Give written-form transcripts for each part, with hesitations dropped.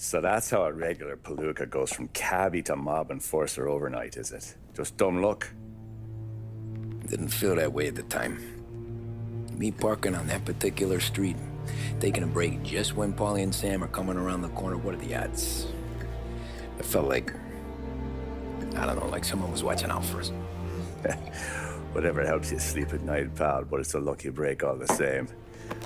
So that's how a regular palooka goes from cabbie to mob enforcer overnight, is it? Just dumb luck? Didn't feel that way at the time. Me parking on that particular street, taking a break just when Paulie and Sam are coming around the corner, what are the odds? It felt like, I don't know, like someone was watching out for us. Whatever helps you sleep at night, pal, but it's a lucky break all the same.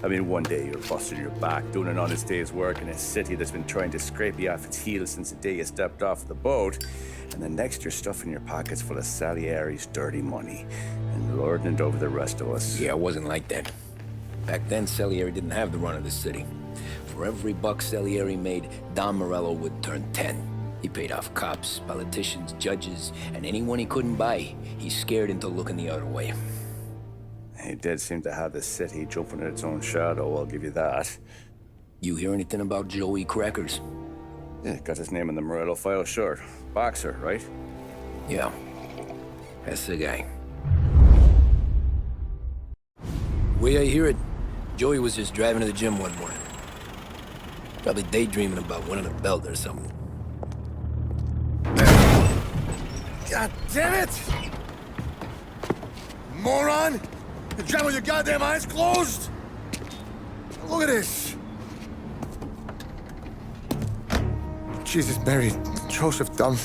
I mean, one day you're busting your back, doing an honest day's work in a city that's been trying to scrape you off its heels since the day you stepped off the boat, and the next you're stuffing your pockets full of Salieri's dirty money and lording it over the rest of us. Yeah, it wasn't like that. Back then, Salieri didn't have the run of the city. For every buck Salieri made, Don Morello would turn 10. He paid off cops, politicians, judges, and anyone he couldn't buy, he scared into looking the other way. He did seem to have the city jumping at its own shadow, I'll give you that. You hear anything about Joey Crackers? Yeah, got his name in the Morello file, sure. Boxer, right? Yeah, that's the guy. Way I hear it, Joey was just driving to the gym one morning. Probably daydreaming about winning a belt or something. God damn it! Moron! You're driving with your goddamn eyes closed? Look at this! Jesus, Mary, Joseph, Tom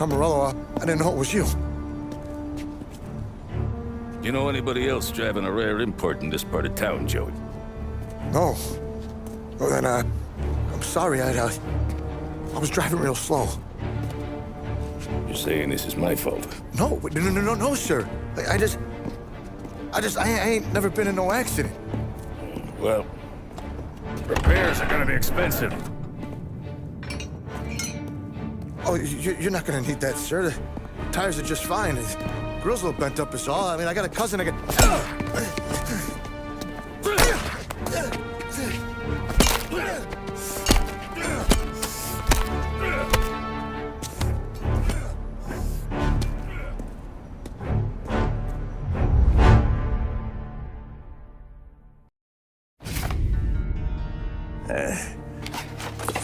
Morello, I didn't know it was you. You know anybody else driving a rare import in this part of town, Joey? No. Well then, I'm sorry, I was driving real slow. You're saying this is my fault? No, no, sir. I ain't never been in no accident. Well, repairs are gonna be expensive. Oh, you're not gonna need that, sir. The tires are just fine. The grill's a little bent up is all. I mean, I got a cousin I can...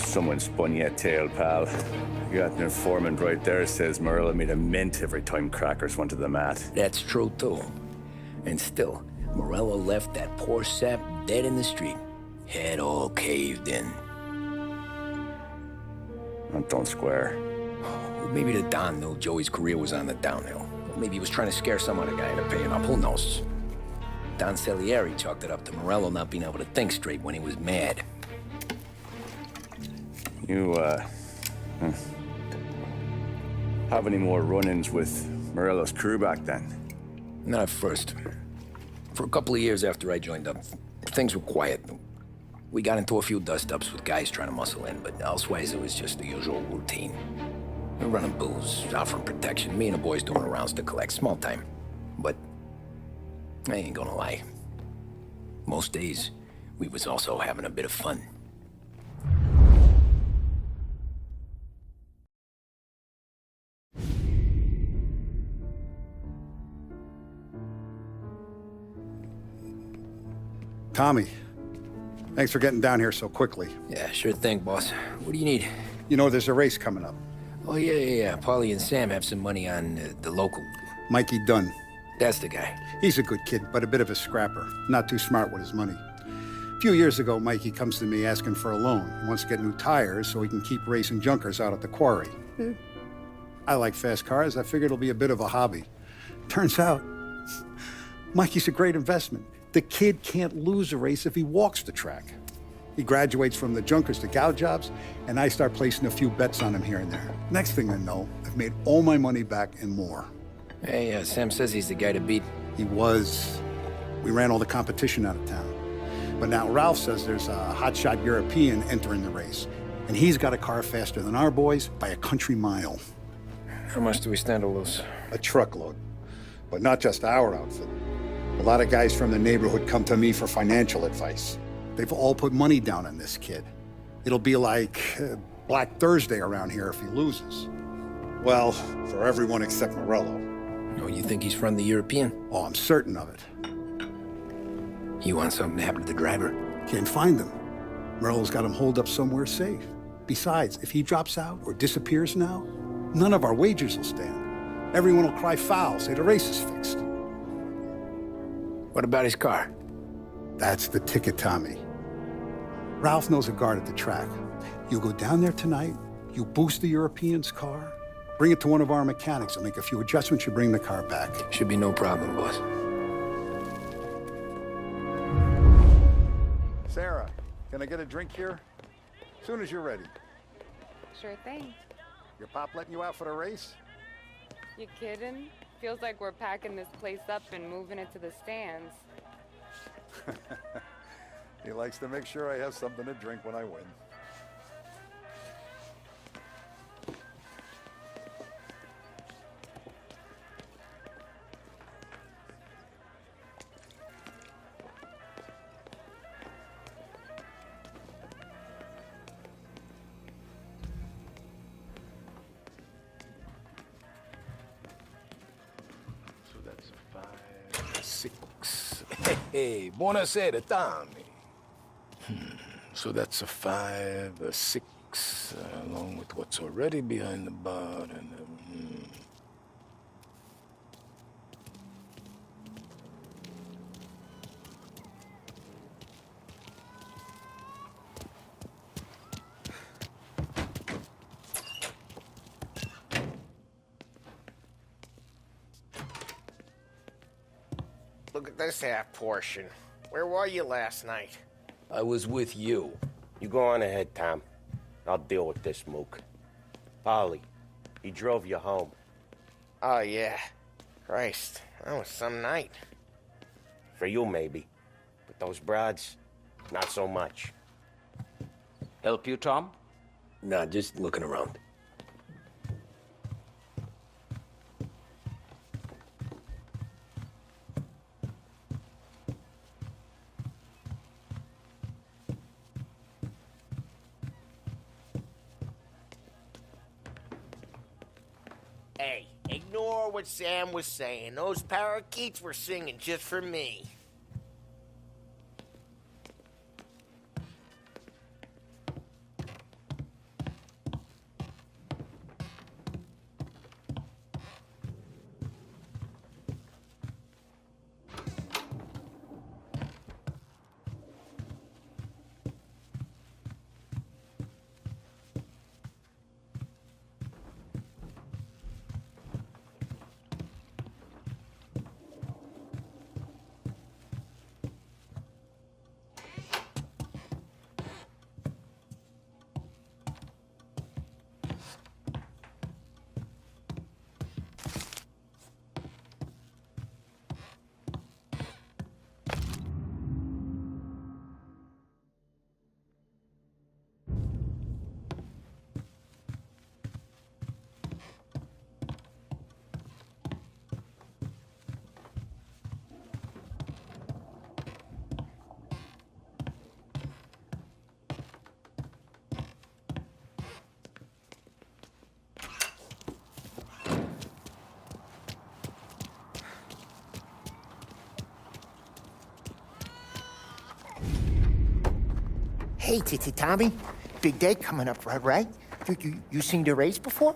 Someone spun you a tale, pal. You got an informant right there says Morello made a mint every time Crackers went to the mat. That's true, too. And still, Morello left that poor sap dead in the street. Head all caved in. Don't square. Well, maybe the Don knew Joey's career was on the downhill. Or maybe he was trying to scare some other guy into paying up. Who knows? Don Salieri chalked it up to Morello not being able to think straight when he was mad. You, have any more run-ins with Morello's crew back then? Not at first. For a couple of years after I joined up, things were quiet. We got into a few dust-ups with guys trying to muscle in, but elsewise it was just the usual routine. We're running booze, offering protection, me and the boys doing the rounds to collect, small time. But I ain't gonna lie. Most days, we was also having a bit of fun. Tommy, thanks for getting down here so quickly. Yeah, sure thing, boss. What do you need? You know there's a race coming up. Oh, yeah. Paulie and Sam have some money on the local. Mikey Dunn. That's the guy. He's a good kid, but a bit of a scrapper. Not too smart with his money. A few years ago, Mikey comes to me asking for a loan. He wants to get new tires so he can keep racing junkers out at the quarry. I like fast cars. I figured it'll be a bit of a hobby. Turns out, Mikey's a great investment. The kid can't lose a race if he walks the track. He graduates from the junkers to gal jobs, and I start placing a few bets on him here and there. Next thing I know, I've made all my money back and more. Hey, Sam says he's the guy to beat. He was. We ran all the competition out of town. But now Ralph says there's a hotshot European entering the race, and he's got a car faster than our boys by a country mile. How much do we stand to lose? A truckload. But not just our outfit. A lot of guys from the neighborhood come to me for financial advice. They've all put money down on this kid. It'll be like Black Thursday around here if he loses. Well, for everyone except Morello. Oh, you think he's from the European? Oh, I'm certain of it. You want something to happen to the driver? Can't find him. Morello's got him holed up somewhere safe. Besides, if he drops out or disappears now, none of our wagers will stand. Everyone will cry foul, say the race is fixed. What about his car? That's the ticket, Tommy. Ralph knows a guard at the track. You go down there tonight, you boost the European's car, bring it to one of our mechanics, and make a few adjustments, you bring the car back. Should be no problem, boss. Sarah, can I get a drink here? As soon as you're ready. Sure thing. Your pop letting you out for the race? You kidding? Feels like we're packing this place up and moving it to the stands. He likes to make sure I have something to drink when I win. So that's a 5, 6. Hey, buonasera, Tommy. So that's a 5, a 6, along with what's already behind the bar, and Look at this half portion. Where were you last night? I was with you. You go on ahead, Tom. I'll deal with this mook. Polly, he drove you home. Oh, yeah. Christ, that was some night. For you, maybe. But those broads, not so much. Help you, Tom? Nah, just looking around. Hey, ignore what Sam was saying. Those parakeets were singing just for me. Hey, Tommy. Big day coming up, right? You seen the race before?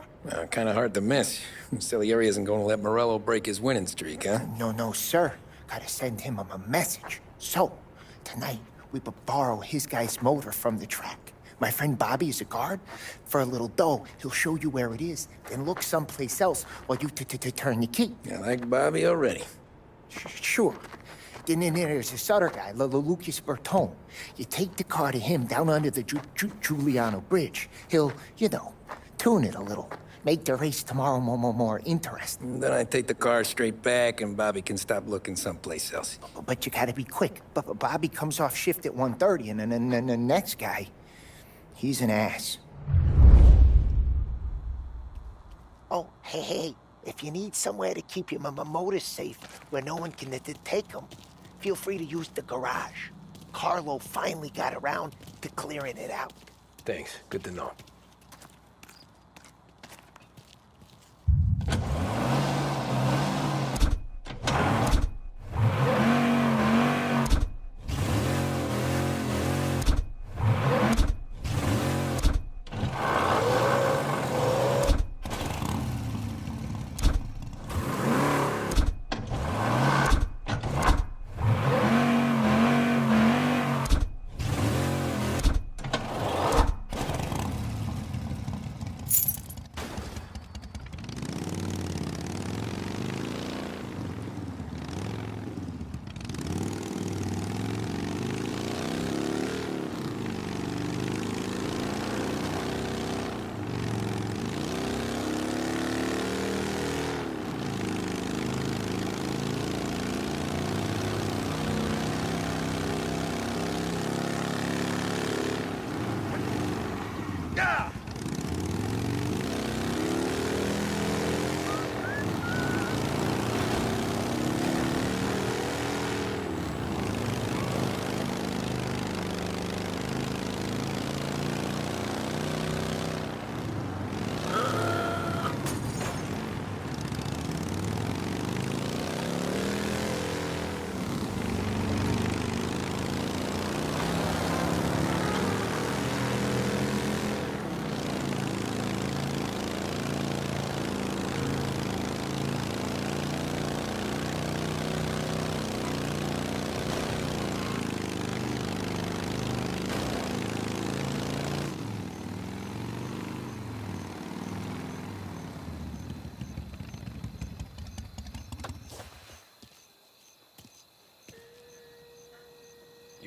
Kind of hard to miss. Salieri isn't going to let Morello break his winning streak, huh? No, sir. Gotta send him a message. So, tonight, we borrow his guy's motor from the track. My friend Bobby is a guard. For a little dough, he'll show you where it is, then look someplace else while you turn the key. I like Bobby already. Sure. Then there's this other guy, Lucas Bertone. You take the car to him down under the Giuliano Bridge. He'll, tune it a little. Make the race tomorrow more interesting. Then I take the car straight back, and Bobby can stop looking someplace else. But you gotta be quick. But Bobby comes off shift at 1:30, and then the next guy, he's an ass. Oh, hey. If you need somewhere to keep your motor safe, where no one can take them, feel free to use the garage. Carlo finally got around to clearing it out. Thanks. Good to know.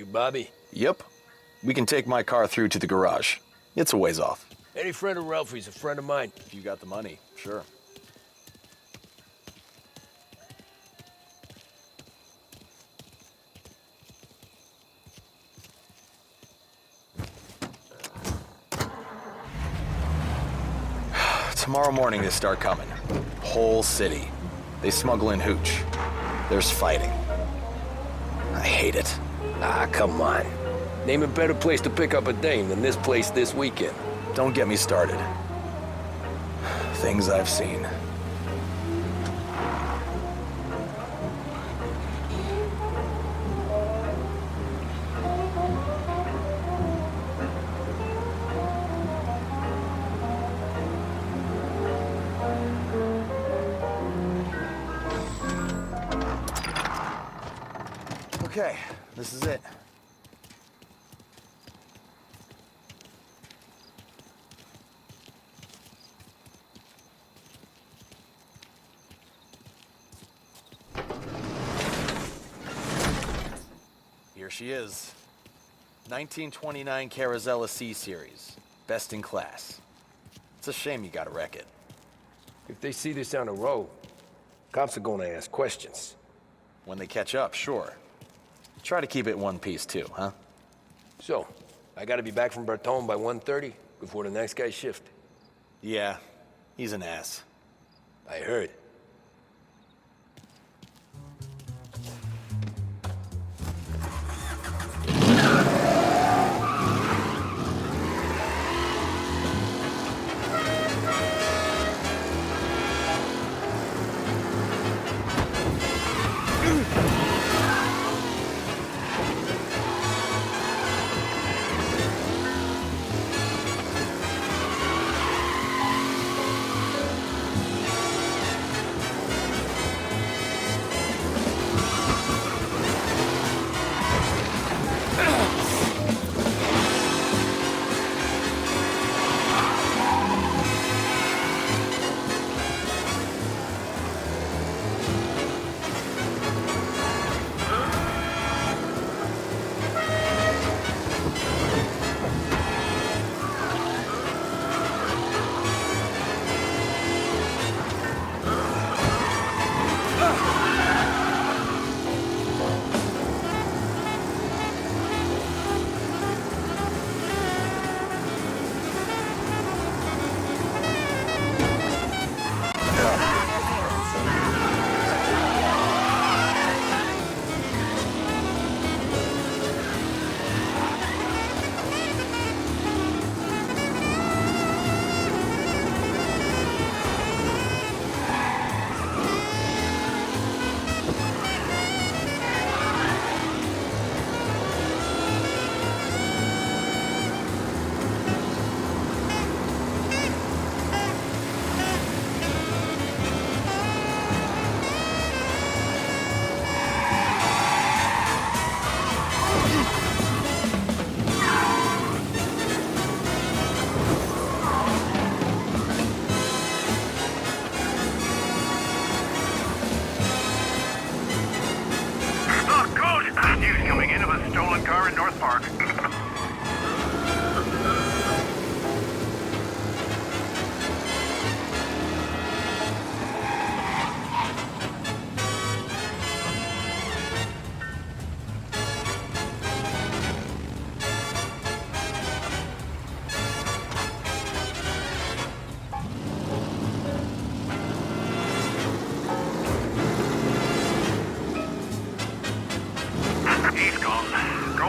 You Bobby? Yep. We can take my car through to the garage. It's a ways off. Any friend of Ralphie's a friend of mine. If you got the money, sure. Tomorrow morning they start coming. Whole city. They smuggle in hooch. There's fighting. I hate it. Ah, come on. Name a better place to pick up a dame than this place this weekend. Don't get me started. Things I've seen. Okay, this is it. Here she is. 1929 Carazella C-Series. Best in class. It's a shame you gotta wreck it. If they see this on the road, cops are gonna ask questions. When they catch up, sure. Try to keep it one piece too, huh? So, I gotta be back from Bertone by 1:30 before the next guy's shift. Yeah, he's an ass. I heard.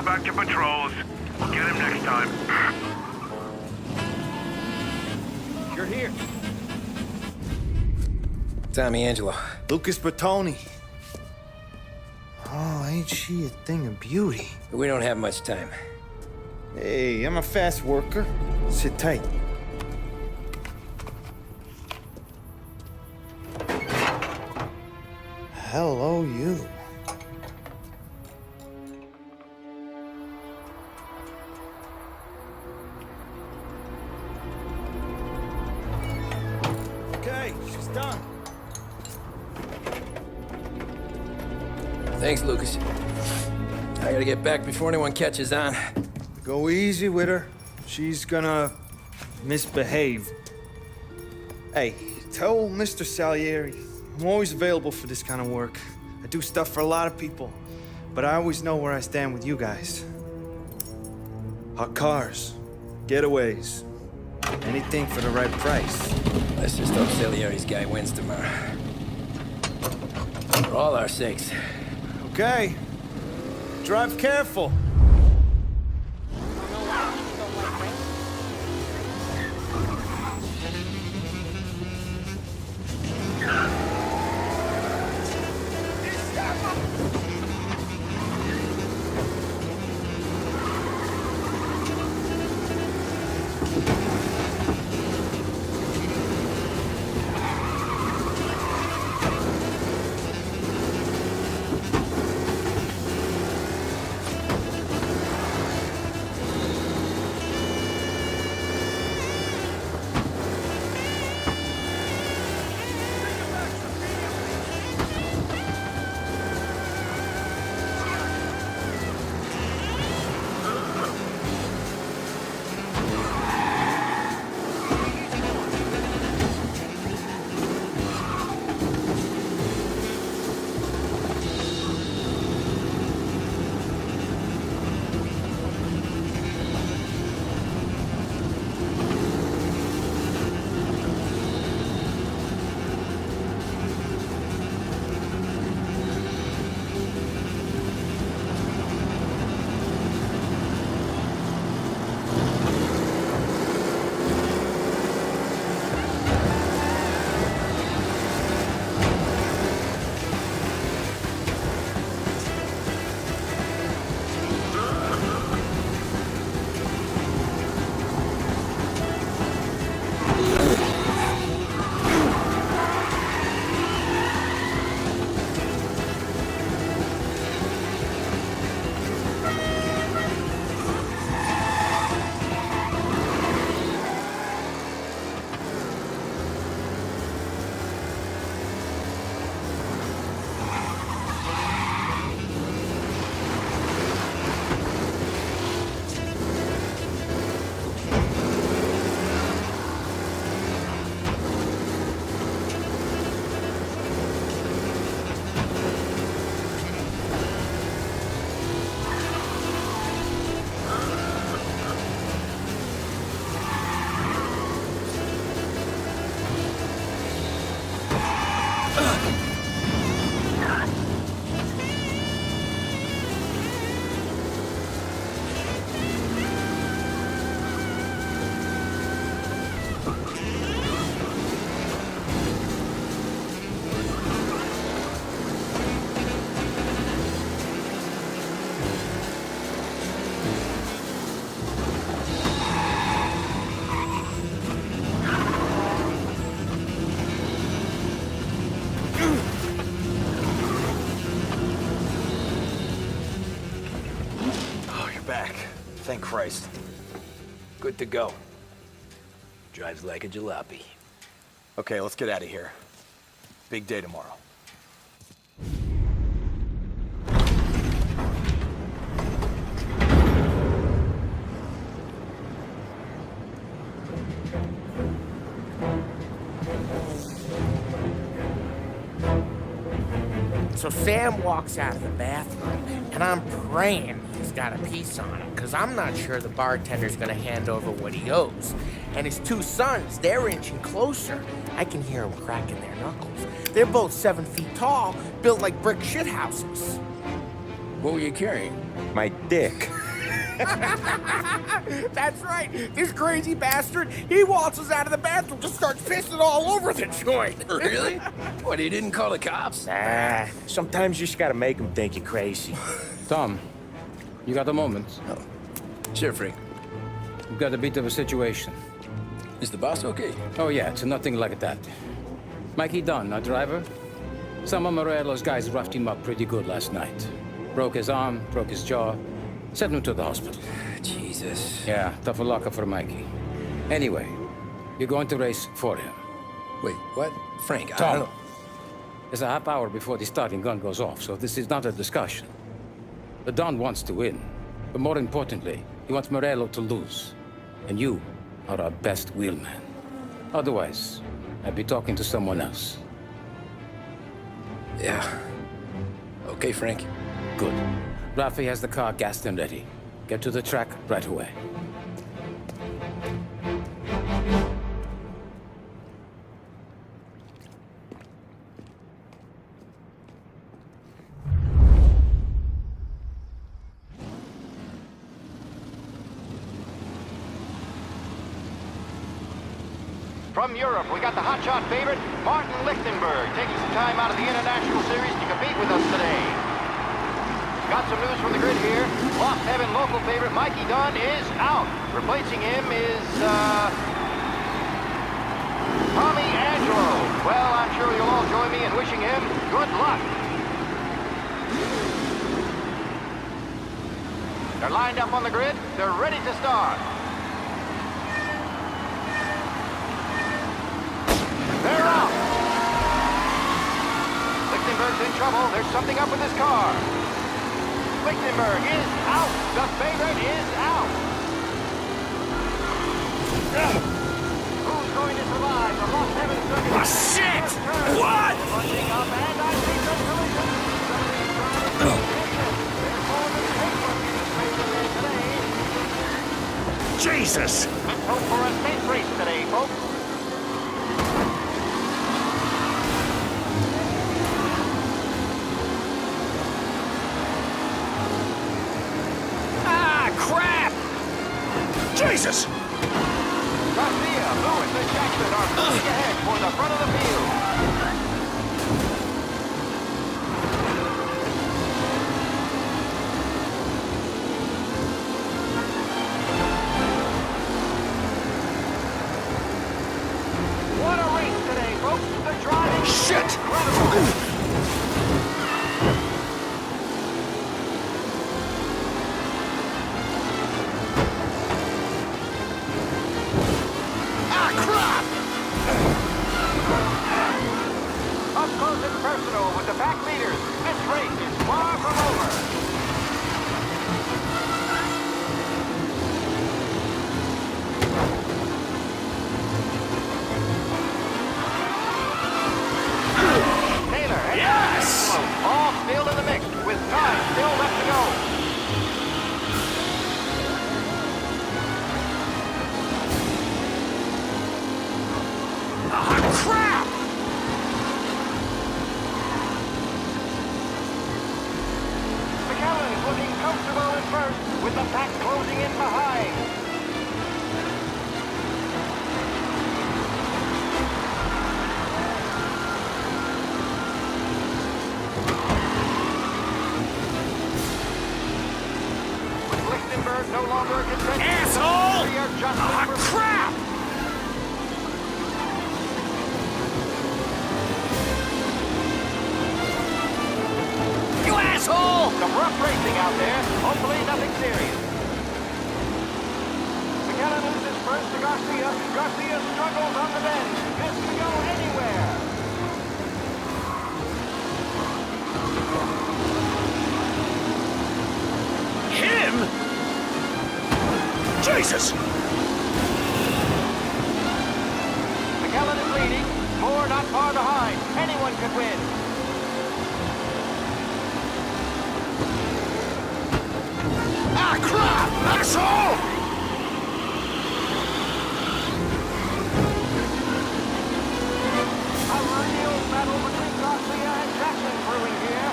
back to patrols. We'll get him next time. You're here. Tommy Angelo. Lucas Bertoni. Oh, ain't she a thing of beauty? We don't have much time. Hey, I'm a fast worker. Sit tight. Hello, you. Okay, she's done. Thanks, Lucas. I gotta get back before anyone catches on. Go easy with her. She's gonna misbehave. Hey, tell Mr. Salieri I'm always available for this kind of work. I do stuff for a lot of people, but I always know where I stand with you guys. Hot cars, getaways, anything for the right price. Let's just hope Salieri's guy wins tomorrow. For all our sakes. Okay. Drive careful. Thank Christ. Good to go. Drives like a jalopy. Okay, let's get out of here. Big day tomorrow. So Sam walks out of the bathroom, and I'm praying he's got a piece on him, because I'm not sure the bartender's gonna hand over what he owes. And his two sons, they're inching closer. I can hear them cracking their knuckles. They're both 7 feet tall, built like brick shithouses. What were you carrying? My dick. That's right. This crazy bastard, he waltzes out of the bathroom, just starts pissing all over the joint. Really? What, he didn't call the cops? Nah, sometimes you just gotta make them think you're crazy. Tom, you got a moment? Oh. Sure, Frank. We've got a bit of a situation. Is the boss okay? Oh, yeah, it's nothing like that. Mikey Dunn, our driver. Some of Morello's guys roughed him up pretty good last night. Broke his arm, broke his jaw. Sent him to the hospital. Jesus. Yeah, tough luck for Mikey. Anyway, you're going to race for him. Wait, what? Frank, I Tom, don't know. there's a half hour before the starting gun goes off, so this is not a discussion. The Don wants to win, but more importantly, he wants Morello to lose. And you are our best wheelman. Otherwise, I'd be talking to someone else. Yeah. Okay, Frank. Good. Rafi has the car gassed and ready. Get to the track right away. From Europe, we got the hotshot favorite, Martin Lichtenberg, taking some time out of the International Series to compete with us today. Got some news from the grid here. Lost Heaven local favorite Mikey Dunn is out. Replacing him is, Tommy Angelo. Well, I'm sure you'll all join me in wishing him good luck. They're lined up on the grid. They're ready to start. They're out! Lichtenberg's in trouble. There's something up with his car. Lichtenberg is out. The favorite is out. Who's going to survive the Lost Heaven circuit? Oh, shit! What? Punching up, and I see some collision. Some of these drivers are vicious. They're more than safe today. Jesus! Let's hope for a safe race today, folks. Jesus! Garcia, Lewis, and Jackson are pushing ahead for the front of the field. What a race today, folks. The driving Shit! is incredible. With the back leaders, this race is far from over. Taylor and yes! all still in the mix, with time still left to go. Crap! Looking comfortable in first, with the pack closing in behind. With Lichtenberg no longer a contender. Asshole! We are just crap! You asshole! Some rough racing out there. Hopefully nothing serious. McKenna loses first to Garcia. Garcia struggles on the bend. This can go anywhere. Him? Jesus! McKellen is leading. Moore not far behind. Anyone could win. Ah, crap! Asshole! A real battle between Garcia and Jackson brewing here.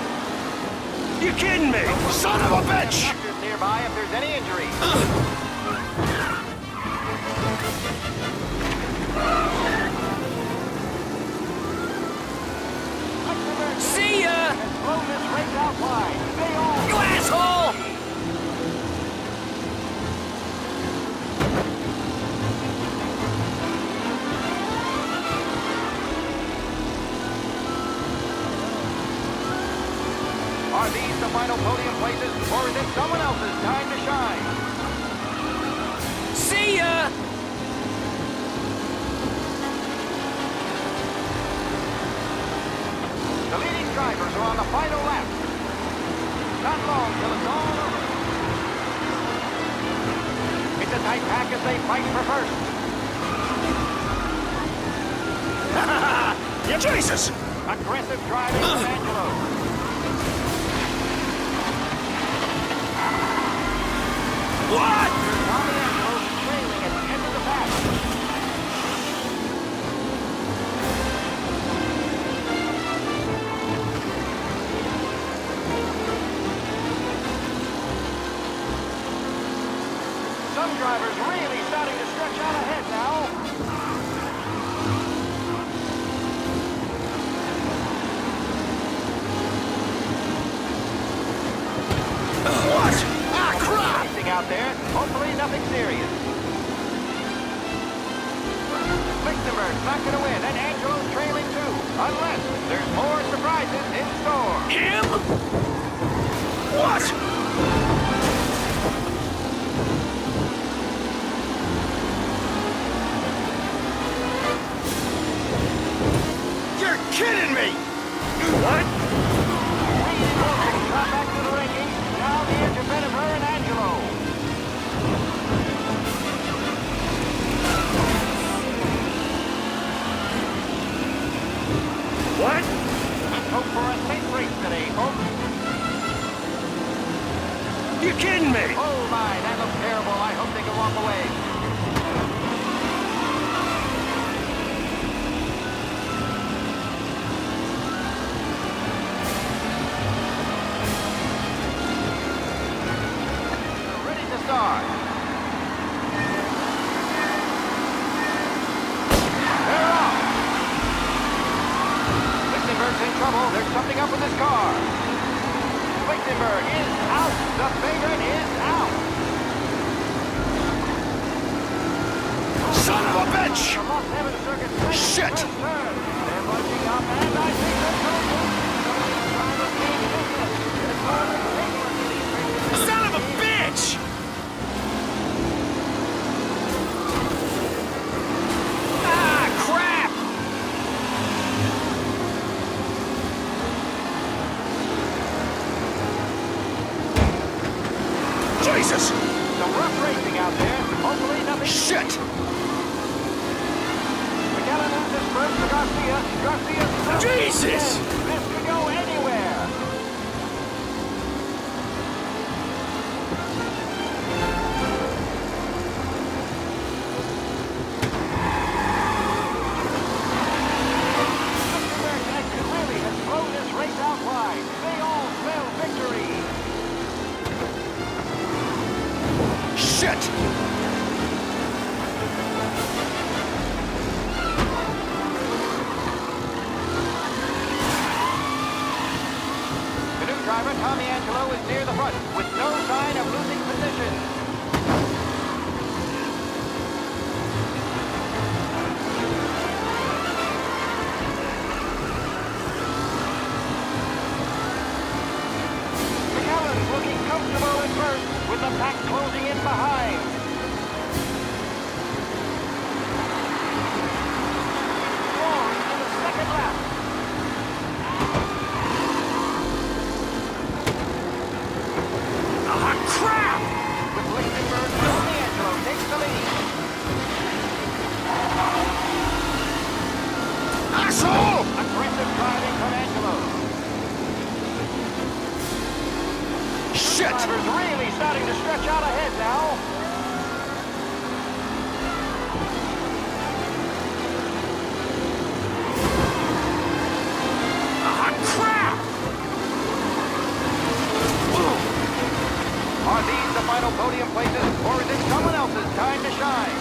You kidding me? Son of a bitch! Doctors nearby if there's any injury. See ya! Has blown this race out wide. They all... You asshole! Are these the final podium places, or is it someone else's time to shine? See ya! The leading drivers are on the final lap. not long till it's all over. It's a tight pack as they fight for first. Jesus! Aggressive driving from Angelo. What? Tommy Angelo trailing at the end of the pack. Some drivers really starting to stretch out ahead now. What? Ah, crap! Racing out there. Hopefully nothing serious. Lichtenberg's not going to win, and Angelo's trailing too. Unless there's more surprises in store. Him? What? You're kidding me! What? Reed Wilson got back to the ranking. Now the edge ahead of her and Angelo. What? Let's hope for a safe race today, folks. You kidding me? Oh my, that looks terrible. I hope they can walk away. Ready to start. They're off. Lichtenberg's in trouble. There's something up with his car. Lichtenberg is out. The favorite is out. Son of a bitch! The Los Angeles Circuit Shit! first turn. They're bunching up, and I think they're going. Son of a bitch! Ah, crap! Jesus! Some rough racing out there. Hopefully nothing. Shit! McAllen loses first to Garcia. Garcia's Jesus! This could go anywhere. Lichtenberg's exit really has thrown this race out wide. They all smell victory. Shit! The new driver, Tommy Angelo, is near the front with no sign of losing position. McAllen's looking comfortable at first with the pack closing in behind. Long in the second lap. Ah, crap! With Lichtenberg, Tommy Angelo takes the lead. Asshole! Aggressive driving from Angelo. Shit! Drivers really starting to stretch out ahead now. Ah, crap! Are these the final podium places, or is it someone else's time to shine?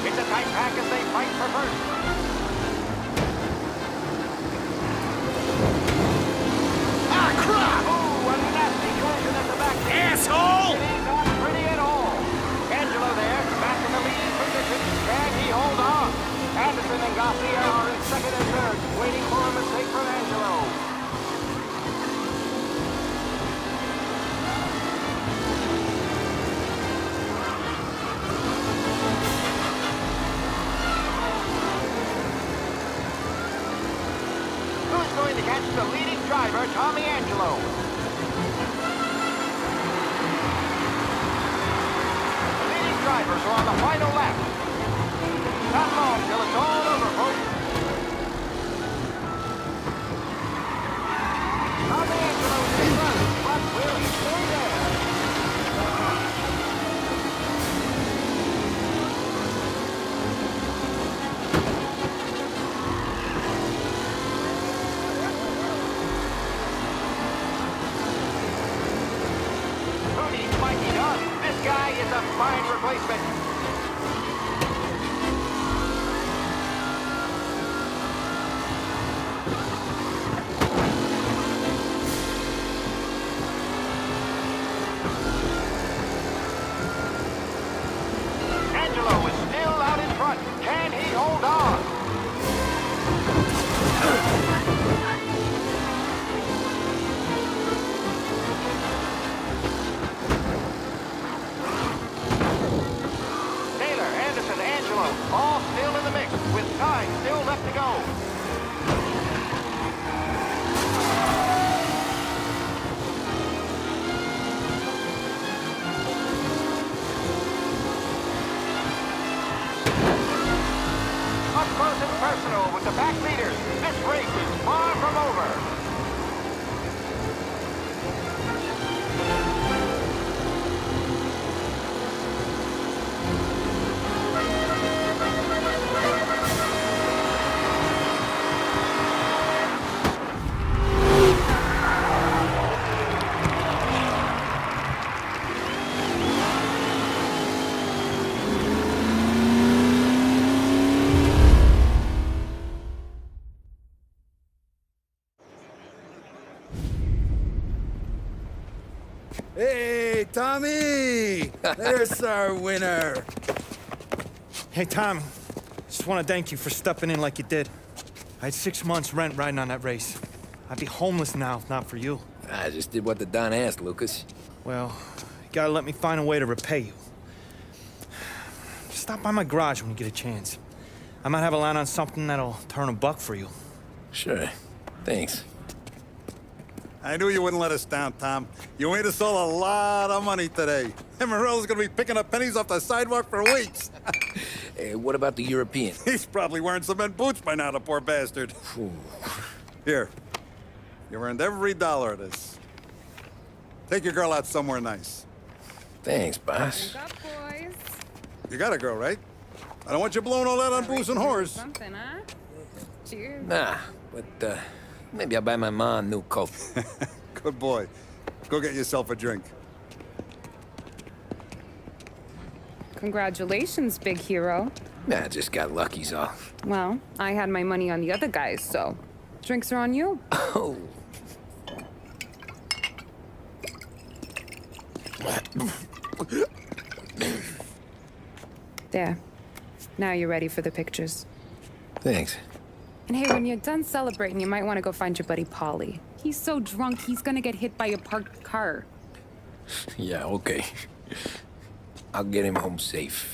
It's a tight pack as they fight for first. Ah, crap! Ooh, a nasty collision at the back. Asshole! It is not pretty at all. Angelo there, back in the lead position. Can he hold on? Anderson and Garcia are in second and third, waiting for a mistake from Angelo. final lap. Not long till it's all over, folks. Angelo's in front, but will he stay there? Who needs Mikey Dunn? This guy is a fine replacement. Angelo is still out in front. Can he hold on? Taylor, Anderson, Angelo, all still in the mix, with time still left to go. Up close and personal with the back leaders. This race is far from over. Hey, Tommy! There's our winner. Hey, Tom. Just want to thank you for stepping in like you did. I had 6 months rent riding on that race. I'd be homeless now if not for you. I just did what the Don asked, Lucas. Well, you gotta let me find a way to repay you. Stop by my garage when you get a chance. I might have a line on something that'll turn a buck for you. Sure. Thanks. I knew you wouldn't let us down, Tom. You made us all a lot of money today. And Morello's gonna be picking up pennies off the sidewalk for weeks. Hey, what about the European? He's probably wearing cement boots by now, the poor bastard. Here. You earned every dollar of this. Take your girl out somewhere nice. Thanks, boss. What's up, boys? You got a girl, right? I don't want you blowing all that on booze and whores. Something, huh? Cheers. Nah, but, maybe I'll buy my mom a new coat. Good boy. Go get yourself a drink. Congratulations, big hero. Nah, I just got lucky's all. Well, I had my money on the other guys, so drinks are on you. Oh. There. Now you're ready for the pictures. Thanks. And hey, when you're done celebrating, you might want to go find your buddy Paulie. He's so drunk, he's gonna get hit by a parked car. Yeah, okay. I'll get him home safe.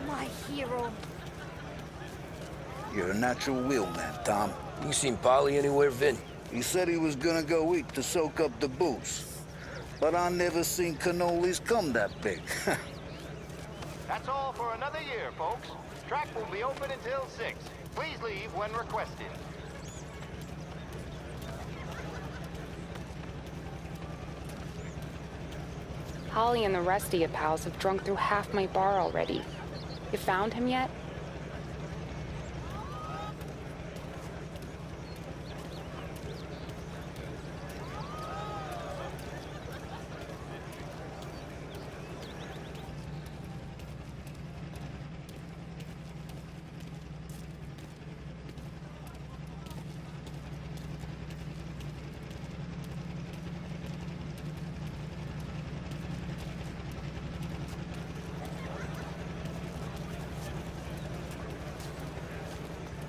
My hero. You're a natural wheelman, Tom. You seen Polly anywhere, Vin? He said he was gonna go eat to soak up the booze. But I never seen cannolis come that big. That's all for another year, folks. Track will be open until 6. Please leave when requested. Holly and the rest of you pals have drunk through half my bar already. You found him yet?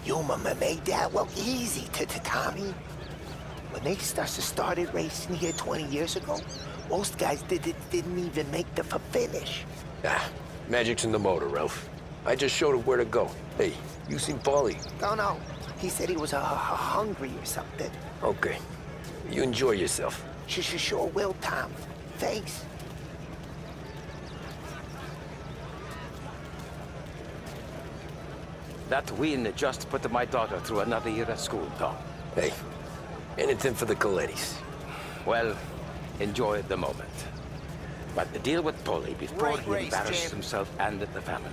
You made that look easy to Tommy. When they started racing here 20 years ago, most guys didn't even make the finish. Ah, magic's in the motor, Ralph. I just showed him where to go. Hey, you seen Paulie? No. He said he was hungry or something. Okay. You enjoy yourself. Sure will, Tom. Thanks. That win just put my daughter through another year at school, Tom. Hey, anything for the Colettis. Well, enjoy the moment. But deal with Paulie before he embarrasses himself and the family.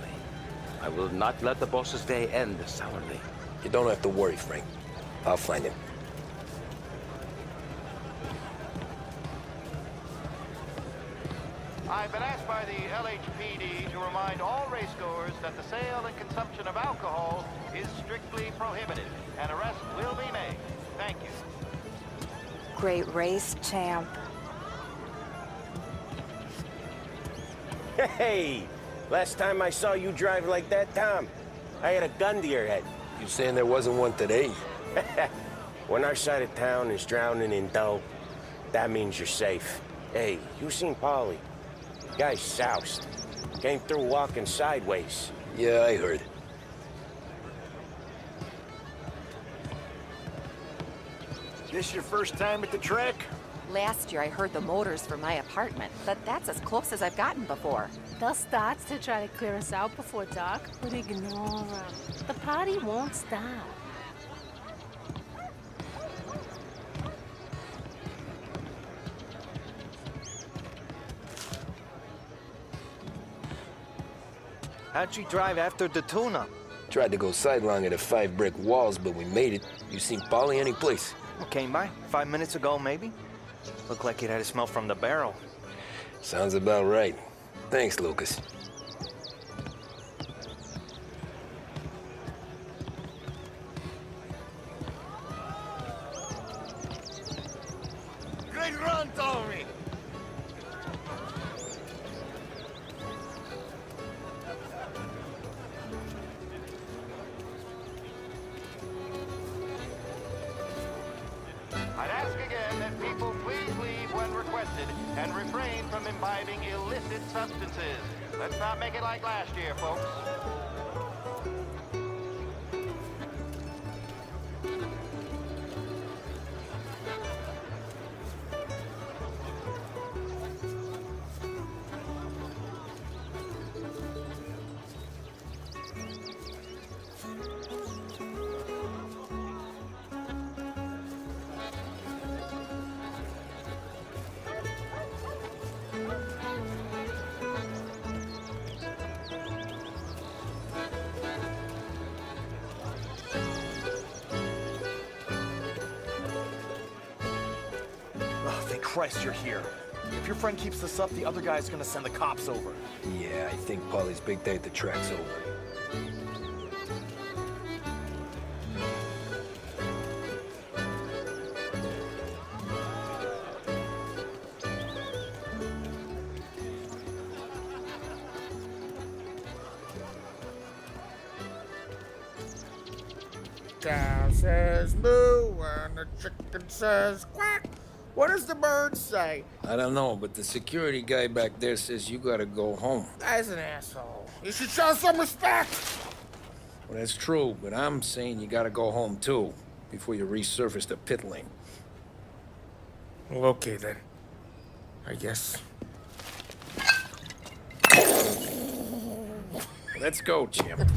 I will not let the boss's day end sourly. You don't have to worry, Frank. I'll find him. I've been asked by the LHPD to remind all racegoers that the sale and consumption of alcohol is strictly prohibited, and arrests will be made. Thank you. Great race, champ. Hey! Last time I saw you drive like that, Tom, I had a gun to your head. You saying there wasn't one today? When our side of town is drowning in dough, that means you're safe. Hey, you seen Paulie? Guy's soused. Came through walking sideways. Yeah, I heard. This your first time at the track? Last year I heard the motors from my apartment, but that's as close as I've gotten before. They'll start to try to clear us out before dark, but ignore them. The party won't stop. How'd you drive after the tuna? Tried to go sidelong at the 5 brick walls, but we made it. You seen Paulie any place? Came by 5 minutes ago, maybe. Looked like it had a smell from the barrel. Sounds about right. Thanks, Lucas. Great run, Tommy! I'd ask again that people please leave when requested and refrain from imbibing illicit substances. Let's not make it like last year, folks. Oh, thank Christ you're here. If your friend keeps this up, the other guy's gonna send the cops over. Yeah, I think Paulie's big day at the track's over. Cow says moo and the chicken says quack. What does the bird say? I don't know, but the security guy back there says you gotta go home. Guy's an asshole. You should show some respect. Well, that's true, but I'm saying you gotta go home too, before you resurface the pit lane. Well, okay then. I guess. Let's go, champ.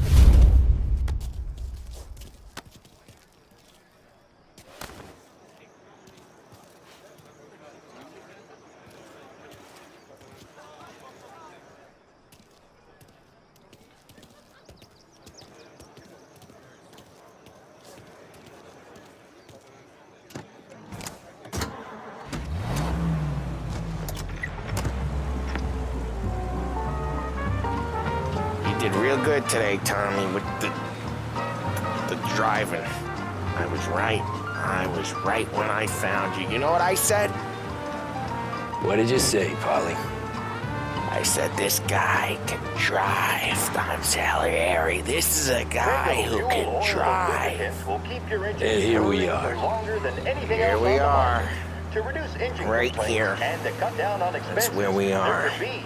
did real good today, Tommy, with the driving. I was right. I was right when I found you. You know what I said? What did you say, Polly? I said, this guy can drive, Don Salieri. This is a guy who can drive. And here we are. Here we are. Right here. That's where we are. You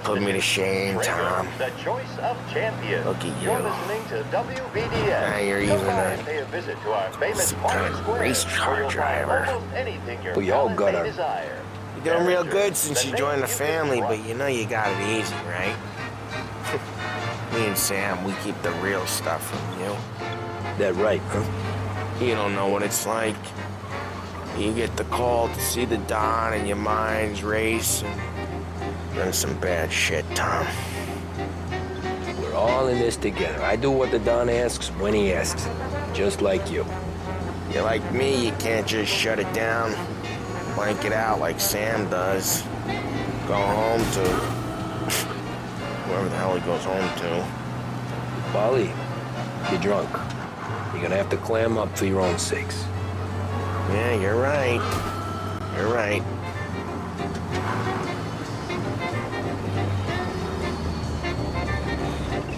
put me to shame, Tom. Look at you. Now you're even some kind of race car driver. We all got our... You're doing real good since you joined the family, but you know you got it easy, right? Me and Sam, we keep the real stuff from you. That right, huh? You don't know what it's like. You get the call to see the Don and your mind's race and done some bad shit, Tom. We're all in this together. I do what the Don asks when he asks it, just like you. You're like me, you can't just shut it down, blank it out like Sam does. Go home to whoever the hell he goes home to. Polly, you're drunk. You're gonna have to clam up for your own sakes. Yeah, you're right. You're right.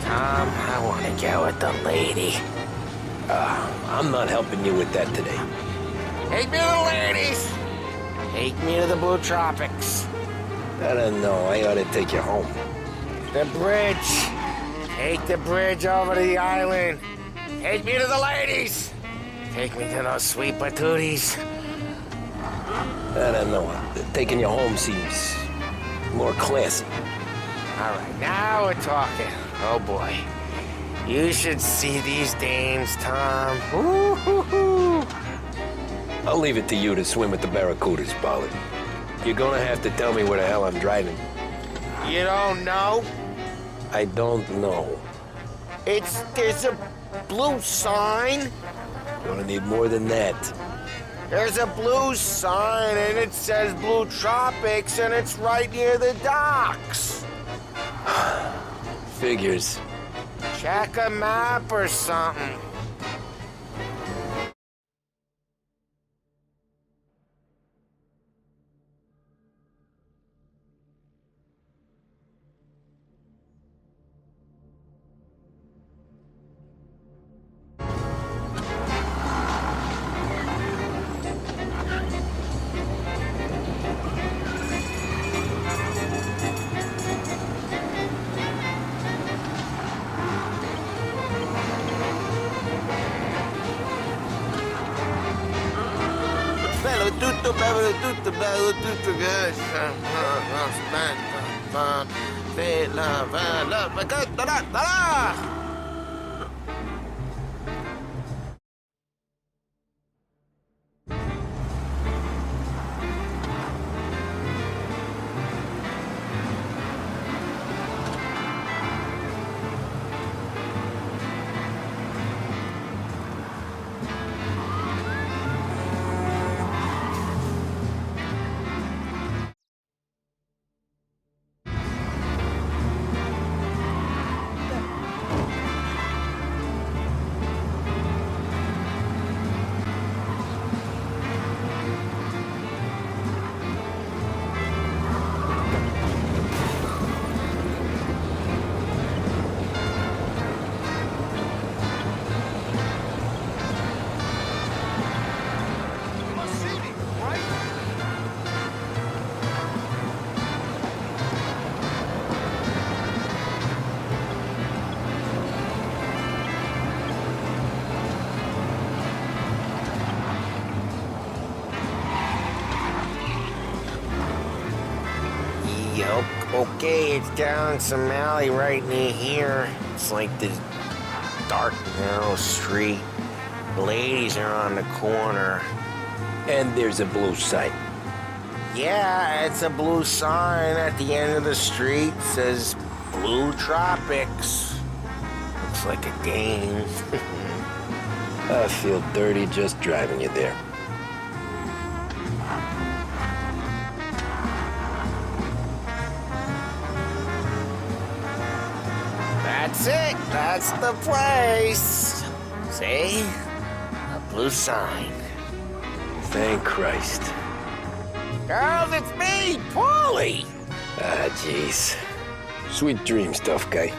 Tom, I want to go with the lady. I'm not helping you with that today. Take me to the ladies. Take me to the Blue Tropics. I don't know. I ought to take you home. The bridge. Take the bridge over to the island. Take me to the ladies. Take me to those sweet patooties. I don't know. Taking you home seems more classy. All right, now we're talking. Oh, boy. You should see these dames, Tom. Ooh-hoo-hoo. I'll leave it to you to swim with the barracudas, Polly. You're gonna have to tell me where the hell I'm driving. You don't know? I don't know. There's a blue sign. Gonna need more than that. There's a blue sign, and it says Blue Tropics, and it's right near the docks. Figures. Check a map or something. Tutto bello, tutto good. Okay, it's down some alley right near here. It's like this dark, narrow street. Ladies are on the corner. And there's a blue sign. Yeah, it's a blue sign at the end of the street. It says Blue Tropics. Looks like a dame. I feel dirty just driving you there. That's it. That's the place. See? A blue sign. Thank Christ. Girls, it's me, Paulie. Ah, jeez. Sweet dreams, tough guy.